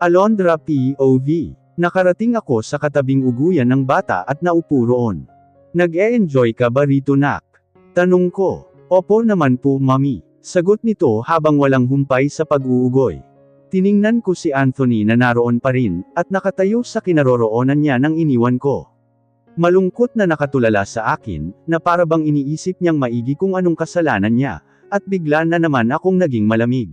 Alondra POV. Nakarating ako sa katabing uguyan ng bata at naupo roon. Nag-e-enjoy ka ba rito, nak? Tanong ko. Opo naman po, mami. Sagot nito habang walang humpay sa pag-uugoy. Tiningnan ko si Anthony na naroon pa rin, at nakatayo sa kinaroroonan niya nang iniwan ko. Malungkot na nakatulala sa akin, na para bang iniisip niyang maigi kung anong kasalanan niya, at bigla na naman akong naging malamig.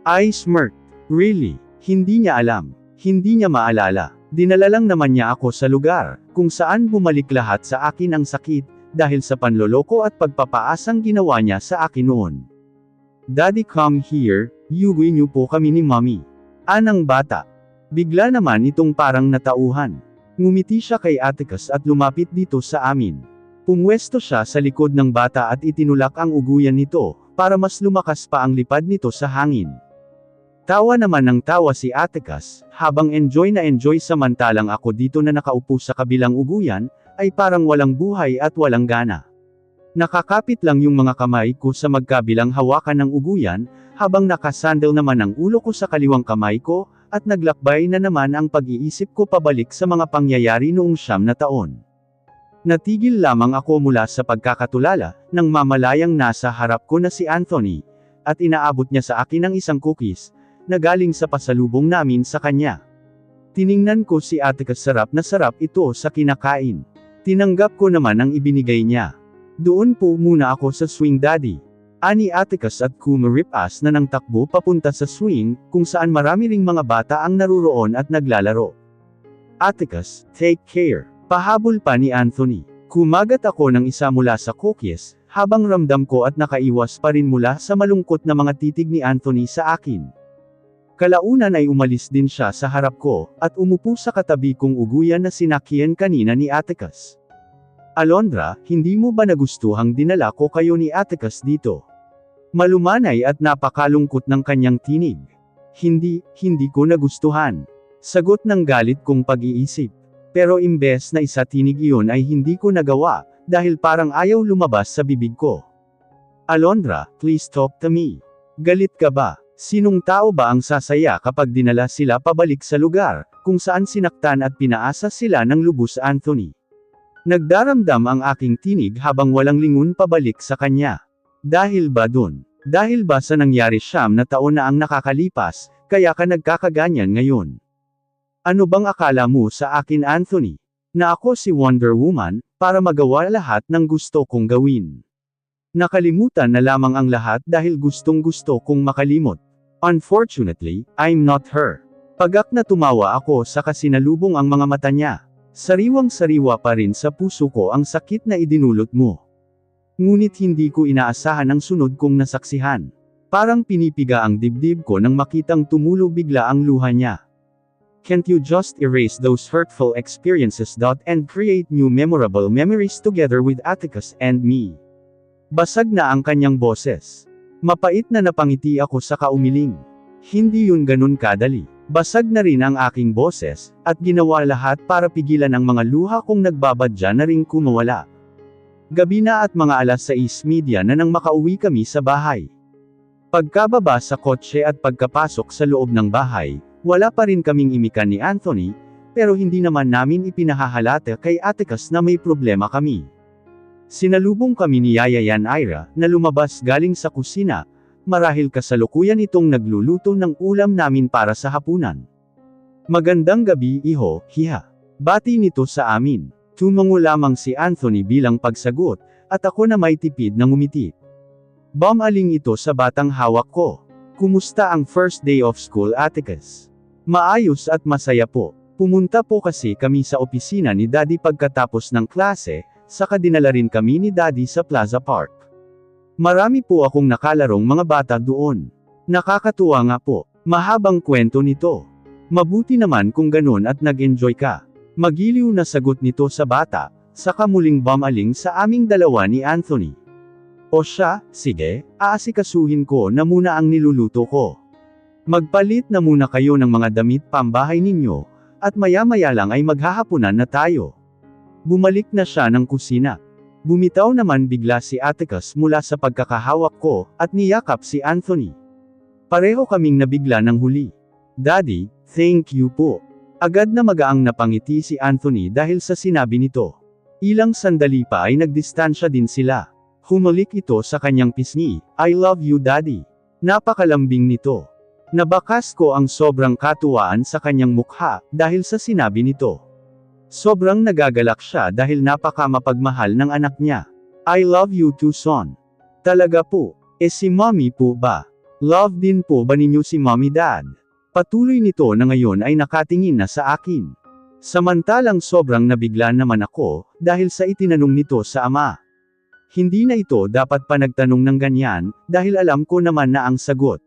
I smirked. Really? Hindi niya alam. Hindi niya maalala. Dinala lang naman niya ako sa lugar, kung saan bumalik lahat sa akin ang sakit, dahil sa panloloko at pagpapaasang ginawa niya sa akin noon. Daddy, come here, iuwi niyo po kami ni Mommy. Anang bata. Bigla naman itong parang natauhan. Ngumiti siya kay Atticus at lumapit dito sa amin. Pumwesto siya sa likod ng bata at itinulak ang uguyan nito, para mas lumakas pa ang lipad nito sa hangin. Tawa naman ng tawa si Atticus, habang enjoy na enjoy samantalang ako dito na nakaupo sa kabilang uguyan, ay parang walang buhay at walang gana. Nakakapit lang yung mga kamay ko sa magkabilang hawakan ng uguyan, habang nakasandal naman ang ulo ko sa kaliwang kamay ko, at naglakbay na naman ang pag-iisip ko pabalik sa mga pangyayari noong 9 na taon. Natigil lamang ako mula sa pagkakatulala, nang mamalayang nasa harap ko na si Anthony, at inaabot niya sa akin ang isang cookies, na galing sa pasalubong namin sa kanya. Tiningnan ko si Atticus, sarap na sarap ito sa kinakain. Tinanggap ko naman ang ibinigay niya. Doon po muna ako sa swing, daddy. Ani Atticus at kumaripas na ng takbo papunta sa swing, kung saan marami ring mga bata ang naruroon at naglalaro. Atticus, take care. Pahabol pa ni Anthony. Kumagat ako ng isa mula sa cookies, habang ramdam ko at nakaiwas pa rin mula sa malungkot na mga titig ni Anthony sa akin. Kalaunan ay umalis din siya sa harap ko, at umupo sa katabi kong uguyan na sinakyan kanina ni Atticus. Alondra, hindi mo ba nagustuhang dinala ko kayo ni Atticus dito? Malumanay at napakalungkot ng kanyang tinig. Hindi ko nagustuhan. Sagot ng galit kong pag-iisip. Pero imbes na isatinig iyon ay hindi ko nagawa, dahil parang ayaw lumabas sa bibig ko. Alondra, please talk to me. Galit ka ba? Sinong tao ba ang sasaya kapag dinala sila pabalik sa lugar, kung saan sinaktan at pinaasa sila ng lubos, Anthony? Nagdaramdam ang aking tinig habang walang lingon pabalik sa kanya. Dahil ba dun? Dahil ba sa nangyari 9 na taon na ang nakakalipas, kaya ka nagkakaganyan ngayon? Ano bang akala mo sa akin, Anthony? Na ako si Wonder Woman, para magawa lahat ng gusto kong gawin. Nakalimutan na lamang ang lahat dahil gustong-gusto kong makalimot. Unfortunately, I'm not her. Pagak na tumawa ako sa kasinalubong ang mga mata niya. Sariwang-sariwa pa rin sa puso ko ang sakit na idinulot mo. Ngunit hindi ko inaasahan ang sunod kong nasaksihan. Parang pinipiga ang dibdib ko nang makitang tumulo bigla ang luha niya. Can't you just erase those hurtful experiences and create new memorable memories together with Atticus and me? Basag na ang kanyang boses. Mapait na napangiti ako sa kaumiling. Hindi yun ganun kadali. Basag na rin ang aking boses, at ginawa lahat para pigilan ang mga luha kong nagbabadya na ring kumawala. Gabi na at mga 6:30 na nang makauwi kami sa bahay. Pagkababa sa kotse at pagkapasok sa loob ng bahay, wala pa rin kaming imikan ni Anthony, pero hindi naman namin ipinahahalata kay Atticus na may problema kami. Sinalubong kami ni Yaya Ira, na lumabas galing sa kusina, marahil kasalukuyan itong nagluluto ng ulam namin para sa hapunan. Magandang gabi, iho, hiha. Bati nito sa amin. Tumango lamang si Anthony bilang pagsagot, at ako na may tipid na ngumiti. Bumaling ito sa batang hawak ko. Kumusta ang first day of school, Atticus? Maayos at masaya po. Pumunta po kasi kami sa opisina ni Daddy pagkatapos ng klase, saka dinala rin kami ni Daddy sa Plaza Park. Marami po akong nakalarong mga bata doon. Nakakatuwa nga po. Mahabang kwento nito. Mabuti naman kung ganun at nag-enjoy ka. Magiliw na sagot nito sa bata, saka muling bumaling sa aming dalawa ni Anthony. O siya, sige, aasikasuhin ko na muna ang niluluto ko. Magpalit na muna kayo ng mga damit pambahay ninyo, at maya-maya lang ay maghahapunan na tayo. Bumalik na siya ng kusina. Bumitaw naman bigla si Atticus mula sa pagkakahawak ko, at niyakap si Anthony. Pareho kaming nabigla ng huli. Daddy, thank you po. Agad na magaang napangiti si Anthony dahil sa sinabi nito. Ilang sandali pa ay nagdistansya din sila. Humalik ito sa kanyang pisngi, I love you daddy. Napakalambing nito. Nabakas ko ang sobrang katuwaan sa kanyang mukha, dahil sa sinabi nito. Sobrang nagagalak siya dahil napakamapagmahal ng anak niya. I love you too son. Talaga po, si mommy po ba? Love din po ba ninyo si mommy dad? Patuloy nito na ngayon ay nakatingin na sa akin. Samantalang sobrang nabigla naman ako, dahil sa itinanong nito sa ama. Hindi na ito dapat pa nagtanong ng ganyan, dahil alam ko naman na ang sagot.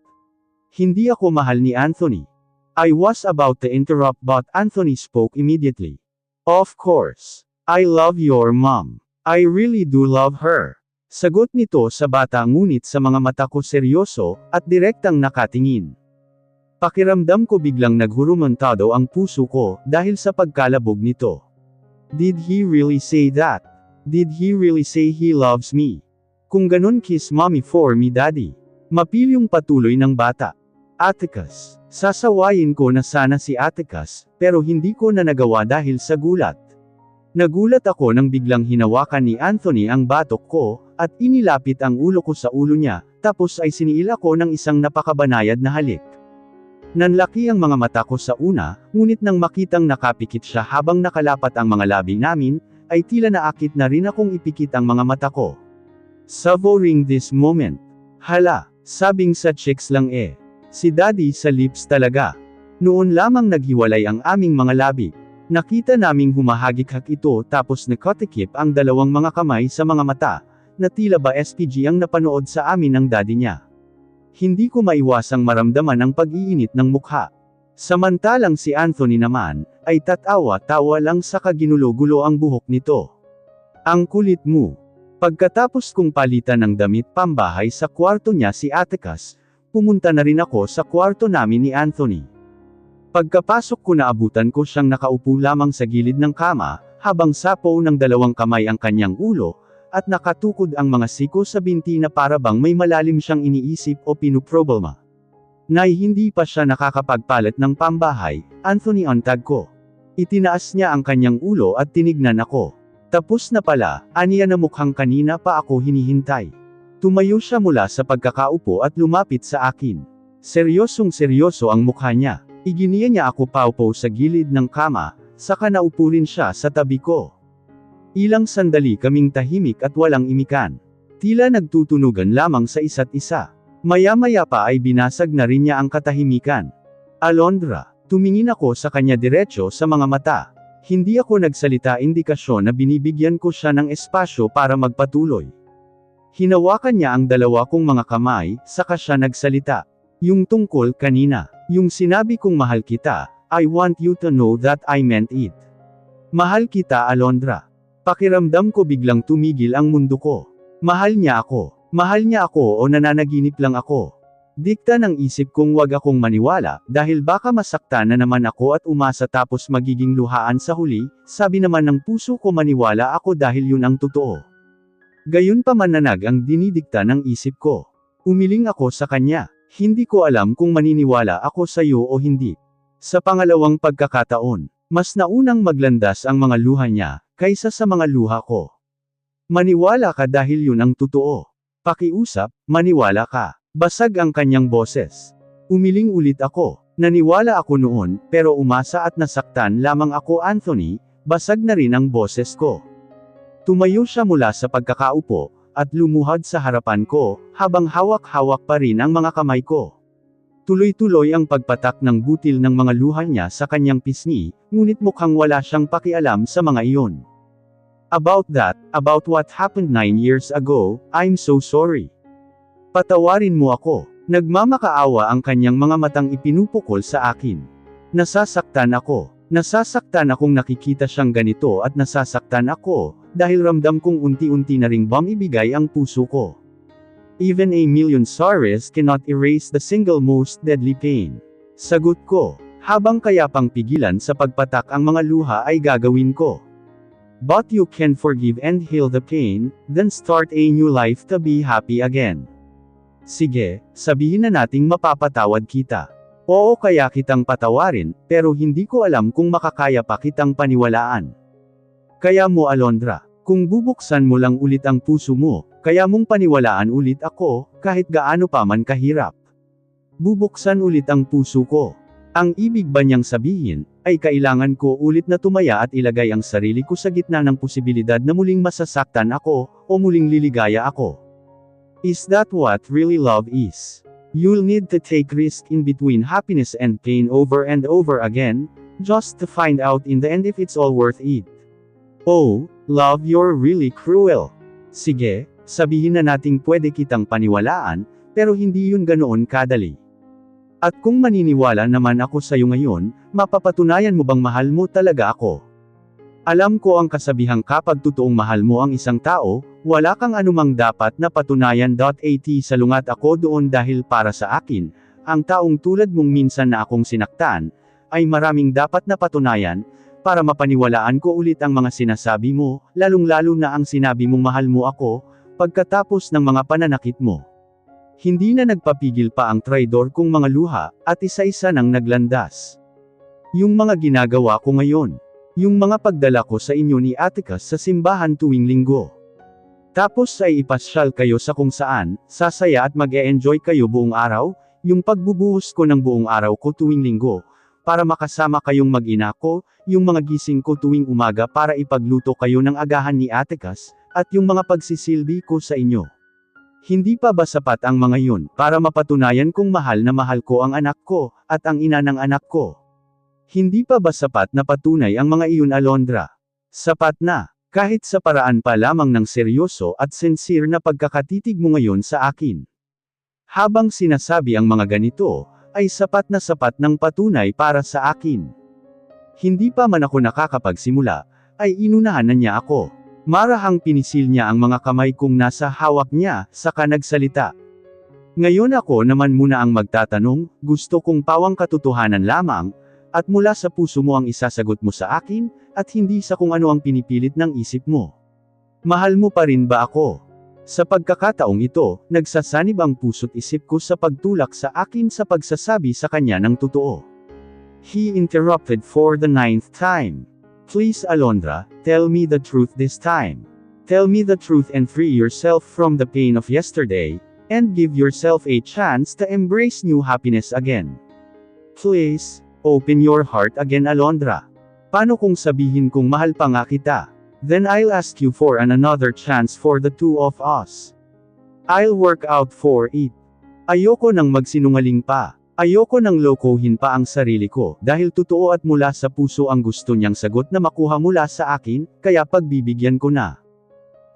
Hindi ako mahal ni Anthony. I was about to interrupt but Anthony spoke immediately. Of course. I love your mom. I really do love her. Sagot nito sa bata ngunit sa mga mata ko seryoso, at direktang nakatingin. Pakiramdam ko biglang naghurumontado ang puso ko, dahil sa pagkalabog nito. Did he really say that? Did he really say he loves me? Kung ganun kiss mommy for me daddy. Mapilyong patuloy ng bata. Atticus. Sasawayin ko na sana si Atticus, pero hindi ko na nagawa dahil sa gulat. Nagulat ako nang biglang hinawakan ni Anthony ang batok ko, at inilapit ang ulo ko sa ulo niya, tapos ay siniil ako ng isang napakabanayad na halik. Nanlaki ang mga mata ko sa una, ngunit nang makitang nakapikit siya habang nakalapat ang mga labi namin, ay tila naakit na rin akong ipikit ang mga mata ko. Savoring this moment. Hala, sabing sa chicks lang eh. Si daddy sa lips talaga. Noon lamang naghiwalay ang aming mga labi. Nakita naming humahagik-hak ito tapos nakatikip ang dalawang mga kamay sa mga mata, na tila ba SPG ang napanood sa amin ng daddy niya. Hindi ko maiwasang maramdaman ang pag-iinit ng mukha. Samantalang si Anthony naman, ay tatawa-tawa lang sa kaginulo-gulo ang buhok nito. Ang kulit mo. Pagkatapos kong palitan ng damit pambahay sa kwarto niya si Atticus, pumunta na rin ako sa kwarto namin ni Anthony. Pagkapasok ko naabutan ko siyang nakaupo lamang sa gilid ng kama, habang sapaw ng dalawang kamay ang kanyang ulo, at nakatukod ang mga siko sa binti na para bang may malalim siyang iniisip o pinuproblema. Nay hindi pa siya nakakapagpalit ng pambahay, Anthony antag ko. Itinaas niya ang kanyang ulo at tinignan ako. Tapos na pala, aniya na mukhang kanina pa ako hinihintay. Tumayo siya mula sa pagkakaupo at lumapit sa akin. Seryosong seryoso ang mukha niya. Iginiya niya ako paupo sa gilid ng kama, saka naupo rin siya sa tabi ko. Ilang sandali kaming tahimik at walang imikan. Tila nagtutunugan lamang sa isa't isa. Maya-maya pa ay binasag na rin niya ang katahimikan. Alondra, tumingin ako sa kanya diretso sa mga mata. Hindi ako nagsalita, indikasyon na binibigyan ko siya ng espasyo para magpatuloy. Hinawakan niya ang dalawa kong mga kamay, saka siya nagsalita. Yung tungkol kanina, yung sinabi kong mahal kita, I want you to know that I meant it. Mahal kita Alondra. Pakiramdam ko biglang tumigil ang mundo ko. Mahal niya ako. Mahal niya ako o nananaginip lang ako. Dikta ng isip kong wag akong maniwala, dahil baka masaktan na naman ako at umasa tapos magiging luhaan sa huli, sabi naman ng puso ko maniwala ako dahil yun ang totoo. Gayun pa man nanag ang dinidikta ng isip ko. Umiling ako sa kanya. Hindi ko alam kung maniniwala ako sa iyo o hindi. Sa pangalawang pagkakataon, mas naunang maglandas ang mga luha niya, kaysa sa mga luha ko. Maniwala ka dahil yun ang totoo. Pakiusap, maniwala ka. Basag ang kanyang boses. Umiling ulit ako. Naniwala ako noon, pero umasa at nasaktan lamang ako Anthony, basag na rin ang boses ko. Tumayo siya mula sa pagkakaupo, at lumuhad sa harapan ko, habang hawak-hawak pa rin ang mga kamay ko. Tuloy-tuloy ang pagpatak ng butil ng mga luha niya sa kanyang pisngi, ngunit mukhang wala siyang pakialam sa mga iyon. About what happened 9 years ago, I'm so sorry. Patawarin mo ako. Nagmamakaawa ang kanyang mga matang ipinupukol sa akin. Nasasaktan ako. Nasasaktan akong nakikita siyang ganito at nasasaktan ako, dahil ramdam kong unti-unti na ring bumibigay ang puso ko. Even a million sorrows cannot erase the single most deadly pain. Sagot ko, habang kaya pang pigilan sa pagpatak ang mga luha ay gagawin ko. But you can forgive and heal the pain, then start a new life to be happy again. Sige, sabihin na nating mapapatawad kita. Oo, kaya kitang patawarin, pero hindi ko alam kung makakaya pa kitang paniwalaan. Kaya mo Alondra, kung bubuksan mo lang ulit ang puso mo, kaya mong paniwalaan ulit ako, kahit gaano pa man kahirap. Bubuksan ulit ang puso ko. Ang ibig ba niyang sabihin, ay kailangan ko ulit na tumaya at ilagay ang sarili ko sa gitna ng posibilidad na muling masasaktan ako, o muling liligaya ako? Is that what really love is? You'll need to take risk in between happiness and pain over and over again, just to find out in the end if it's all worth it. Oh, love, you're really cruel. Sige, sabihin na nating pwede kitang paniwalaan, pero hindi yun ganoon kadali. At kung maniniwala naman ako sa'yo ngayon, mapapatunayan mo bang mahal mo talaga ako? Alam ko ang kasabihang kapag totoong mahal mo ang isang tao, wala kang anumang dapat na patunayan. At salungat ako doon dahil para sa akin, ang taong tulad mong minsan na akong sinaktan, ay maraming dapat na patunayan, para mapaniwalaan ko ulit ang mga sinasabi mo, lalong-lalo na ang sinabi mong mahal mo ako, pagkatapos ng mga pananakit mo. Hindi na nagpapigil pa ang traidor kong mga luha, at isa-isa nang naglandas. Yung mga ginagawa ko ngayon. Yung mga pagdala ko sa inyo ni Atticus sa simbahan tuwing linggo. Tapos ay ipasyal kayo sa kung saan, sasaya at mag-e-enjoy kayo buong araw, yung pagbubuhos ko ng buong araw ko tuwing linggo, para makasama kayong mag-ina ko, yung mga gising ko tuwing umaga para ipagluto kayo ng agahan ni Atticus, at yung mga pagsisilbi ko sa inyo. Hindi pa ba sapat ang mga yun, para mapatunayan kong mahal na mahal ko ang anak ko, at ang ina ng anak ko? Hindi pa ba sapat na patunay ang mga iyon Alondra? Sapat na, kahit sa paraan pa lamang ng seryoso at sincere na pagkakatitig mo ngayon sa akin. Habang sinasabi ang mga ganito, ay sapat ng patunay para sa akin. Hindi pa man ako nakakapagsimula, ay inunahan na niya ako. Marahang pinisil niya ang mga kamay kong nasa hawak niya, saka nagsalita. Ngayon ako naman muna ang magtatanong, gusto kong pawang katotohanan lamang, at mula sa puso mo ang isasagot mo sa akin, at hindi sa kung ano ang pinipilit ng isip mo. Mahal mo pa rin ba ako? Sa pagkakataong ito, nagsasanib ang puso't isip ko sa pagtulak sa akin sa pagsasabi sa kanya ng totoo. He interrupted for the 9th time. Please Alondra, tell me the truth this time. Tell me the truth and free yourself from the pain of yesterday, and give yourself a chance to embrace new happiness again. Please. Open your heart again Alondra. Paano kung sabihin kong mahal pa nga kita? Then I'll ask you for another chance for the two of us. I'll work out for it. Ayoko nang magsinungaling pa. Ayoko nang lokohin pa ang sarili ko, dahil totoo at mula sa puso ang gusto niyang sagot na makuha mula sa akin, kaya pagbibigyan ko na.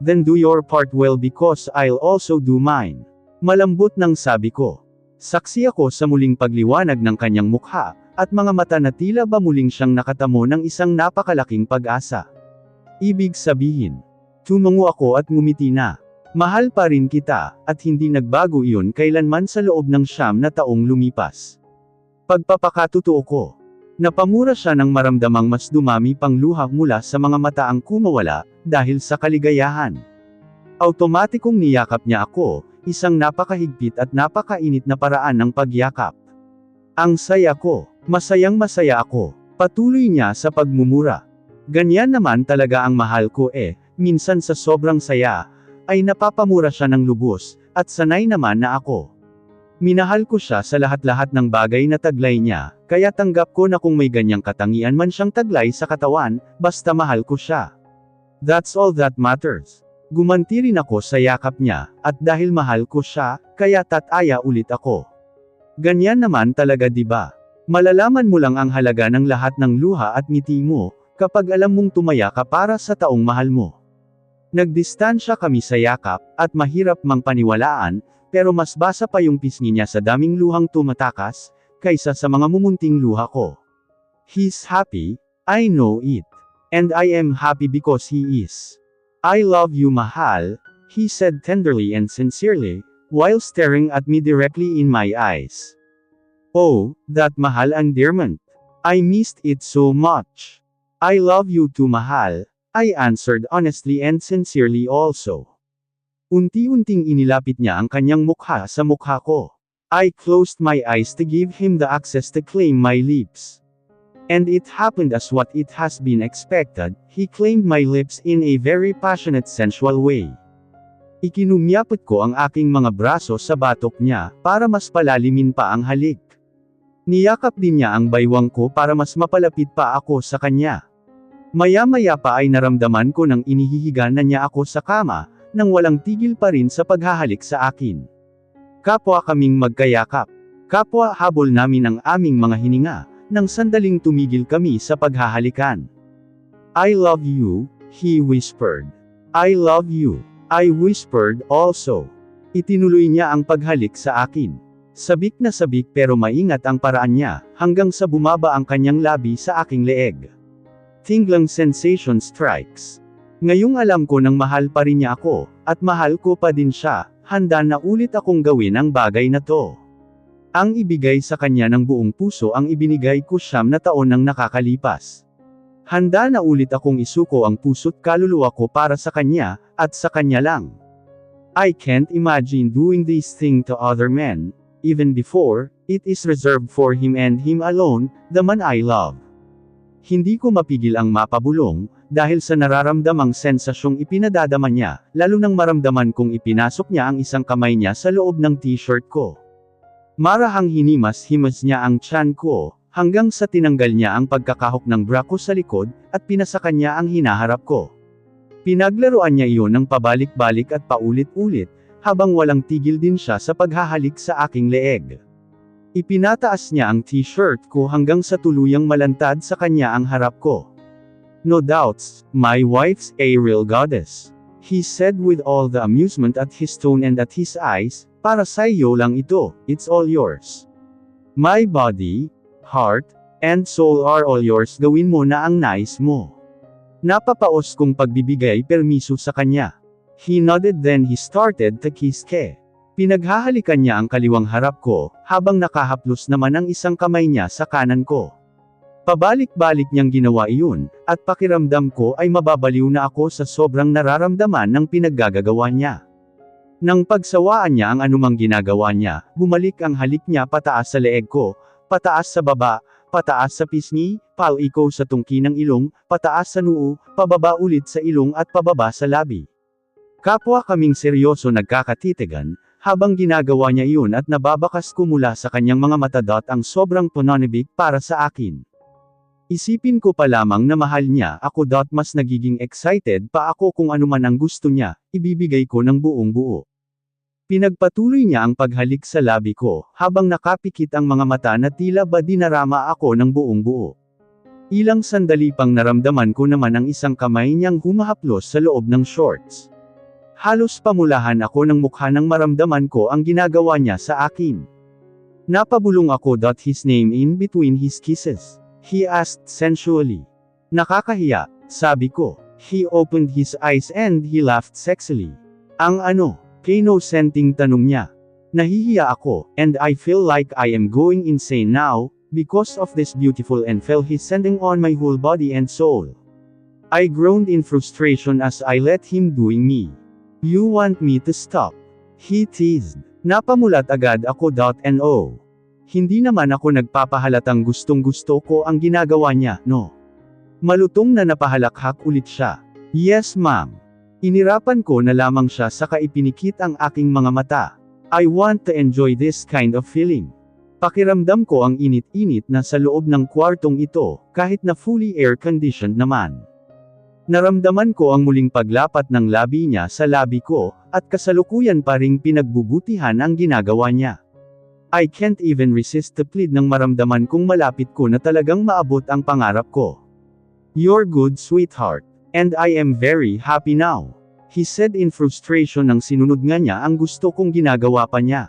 Then do your part well because I'll also do mine. Malambot nang sabi ko. Saksi ako sa muling pagliwanag ng kanyang mukha, at mga mata na tila ba muling siyang nakatamo ng isang napakalaking pag-asa. Ibig sabihin, tumango ako at ngumiti na. Mahal pa rin kita, at hindi nagbago iyon kailanman sa loob ng 9 na taong lumipas. Pagpapakatotoo ko. Napamura siya nang maramdamang mas dumami pang luha mula sa mga mata ang kumawala, dahil sa kaligayahan. Automatikong niyakap niya ako, isang napakahigpit at napakainit na paraan ng pagyakap. Ang saya ko. Masayang masaya ako. Patuloy niya sa pagmumura. Ganyan naman talaga ang mahal ko minsan sa sobrang saya, ay napapamura siya ng lubos, at sanay naman na ako. Minahal ko siya sa lahat-lahat ng bagay na taglay niya, kaya tanggap ko na kung may ganyang katangian man siyang taglay sa katawan, basta mahal ko siya. That's all that matters. Gumanti rin ako sa yakap niya, at dahil mahal ko siya, kaya tataya ulit ako. Ganyan naman talaga diba? Malalaman mo lang ang halaga ng lahat ng luha at ngiti mo, kapag alam mong tumaya ka para sa taong mahal mo. Nagdistansya kami sa yakap, at mahirap mang paniwalaan, pero mas basa pa yung pisngi niya sa daming luhang tumatakas, kaysa sa mga mumunting luha ko. He's happy, I know it. And I am happy because he is. I love you mahal, he said tenderly and sincerely, while staring at me directly in my eyes. Oh, that mahal endearment. I missed it so much. I love you too mahal, I answered honestly and sincerely also. Unti-unting inilapit niya ang kanyang mukha sa mukha ko. I closed my eyes to give him the access to claim my lips. And it happened as what it has been expected, he claimed my lips in a very passionate sensual way. Ikinumyapot ko ang aking mga braso sa batok niya, para mas palalimin pa ang halik. Niyakap din niya ang baywang ko para mas mapalapit pa ako sa kanya. Maya-maya pa ay naramdaman ko nang inihihiga na niya ako sa kama, nang walang tigil pa rin sa paghahalik sa akin. Kapwa kaming magkayakap. Kapwa habol namin ang aming mga hininga, nang sandaling tumigil kami sa paghahalikan. I love you, he whispered. I love you. I whispered also. Itinuloy niya ang paghalik sa akin. Sabik na sabik pero maingat ang paraan niya, hanggang sa bumaba ang kanyang labi sa aking leeg. Tingling sensation strikes. Ngayong alam ko nang mahal pa rin niya ako, at mahal ko pa din siya, handa na ulit akong gawin ang bagay na to. Ang ibigay sa kanya ng buong puso ang ibinigay ko 9 na taon nang nakakalipas. Handa na ulit akong isuko ang puso't kaluluwa ko para sa kanya, at sa kanya lang. I can't imagine doing this thing to other men, even before, it is reserved for him and him alone, the man I love. Hindi ko mapigil ang mapabulong, dahil sa nararamdamang sensasyong ipinadadama niya, lalo nang maramdaman kong ipinasok niya ang isang kamay niya sa loob ng t-shirt ko. Marahang hinimas-himas niya ang tiyan ko, hanggang sa tinanggal niya ang pagkakahok ng bra ko sa likod, at pinasakan niya ang hinaharap ko. Pinaglaruan niya iyon ng pabalik-balik at paulit-ulit, habang walang tigil din siya sa paghahalik sa aking leeg. Ipinataas niya ang t-shirt ko hanggang sa tuluyang malantad sa kanya ang harap ko. No doubts, my wife's a real goddess, he said with all the amusement at his tone and at his eyes. Para sa iyo lang ito, it's all yours. My body, heart, and soul are all yours, gawin mo na ang nais mo. Napapaos kong pagbibigay permiso sa kanya. He nodded then he started to kiss me. Pinaghahalikan niya ang kaliwang harap ko, habang nakahaplos naman ang isang kamay niya sa kanan ko. Pabalik-balik niyang ginawa iyon, at pakiramdam ko ay mababaliw na ako sa sobrang nararamdaman ng pinaggagawa niya. Nang pagsawaan niya ang anumang ginagawa niya, bumalik ang halik niya pataas sa leeg ko, pataas sa baba, pataas sa pisngi, paliko sa tungki ng ilong, pataas sa noo, pababa ulit sa ilong at pababa sa labi. Kapwa kaming seryoso nagkakatitigan, habang ginagawa niya iyon at nababakas ko mula sa kanyang mga mata ang sobrang pananabik para sa akin. Isipin ko pa lamang na mahal niya ako mas nagiging excited pa ako kung anuman ang gusto niya, ibibigay ko ng buong buo. Pinagpatuloy niya ang paghalik sa labi ko, habang nakapikit ang mga mata na tila ba dinarama ako ng buong buo. Ilang sandali pang naramdaman ko naman ang isang kamay niyang humahaplos sa loob ng shorts. Halos pamulahan ako ng mukha nang maramdaman ko ang ginagawa niya sa akin. Napabulong ako his name in between his kisses. He asked sensually. Nakakahiya, sabi ko. He opened his eyes and he laughed sexily. Ang ano? Kino-senting tanong niya. Nahihiya ako, and I feel like I am going insane now, because of this beautiful and feel he's sending on my whole body and soul. I groaned in frustration as I let him doing me. You want me to stop? He teased. Napamulat agad ako. No. Hindi naman ako nagpapahalatang gustong-gusto ko ang ginagawa niya, no. Malutong na napahalakhak ulit siya. Yes ma'am. Inirapan ko na lamang siya saka ipinikit ang aking mga mata. I want to enjoy this kind of feeling. Pakiramdam ko ang init-init na sa loob ng kwartong ito, kahit na fully air-conditioned naman. Naramdaman ko ang muling paglapat ng labi niya sa labi ko, at kasalukuyan pa ring pinagbubutihan ang ginagawa niya. I can't even resist the plead nang maramdaman kong malapit ko na talagang maabot ang pangarap ko. You're good sweetheart. And I am very happy now. He said in frustration nang sinunod nga niya ang gusto kong ginagawa pa niya.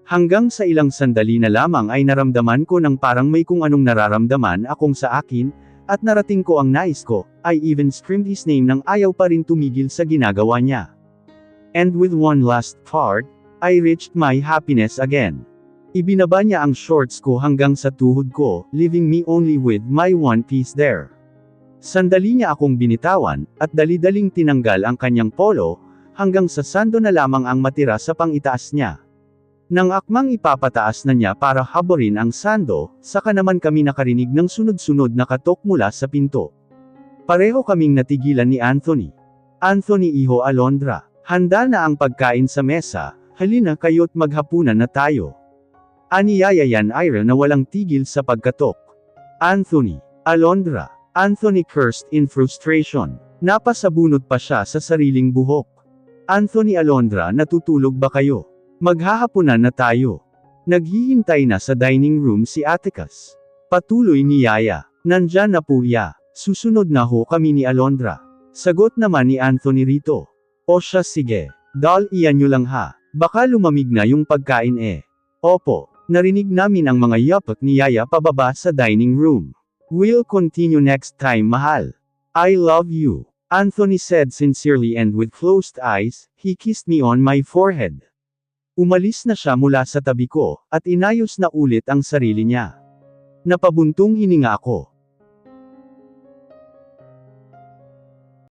Hanggang sa ilang sandali na lamang ay naramdaman ko nang parang may kung anong nararamdaman akong sa akin, at narating ko ang nais ko. I even screamed his name nang ayaw pa rin tumigil sa ginagawa niya. And with one last part, I reached my happiness again. Ibinaba niya ang shorts ko hanggang sa tuhod ko, leaving me only with my one piece there. Sandali niya akong binitawan, at dali-daling tinanggal ang kanyang polo, hanggang sa sando na lamang ang matira sa pangitaas niya. Nang akmang ipapataas na niya para haborin ang sando, saka naman kami nakarinig ng sunod-sunod na katok mula sa pinto. Pareho kaming natigilan ni Anthony. Anthony, iho Alondra, handa na ang pagkain sa mesa, halina kayo't maghapunan na tayo. Aniyaya yan Ira na walang tigil sa pagkatok. Anthony, Alondra. Anthony cursed in frustration. Napasabunot pa siya sa sariling buhok. Anthony, Alondra, natutulog ba kayo? Maghahapunan na tayo. Naghihintay na sa dining room si Atticus. Patuloy ni Yaya. Nandyan na po ya. Susunod na ho kami ni Alondra. Sagot naman ni Anthony rito. O siya sige. Dal iyan nyo lang ha. Baka lumamig na yung pagkain eh. Opo. Narinig namin ang mga yapak ni Yaya pababa sa dining room. We'll continue next time mahal. I love you. Anthony said sincerely and with closed eyes, he kissed me on my forehead. Umalis na siya mula sa tabi ko, at inayos na ulit ang sarili niya. Napabuntong hininga ako.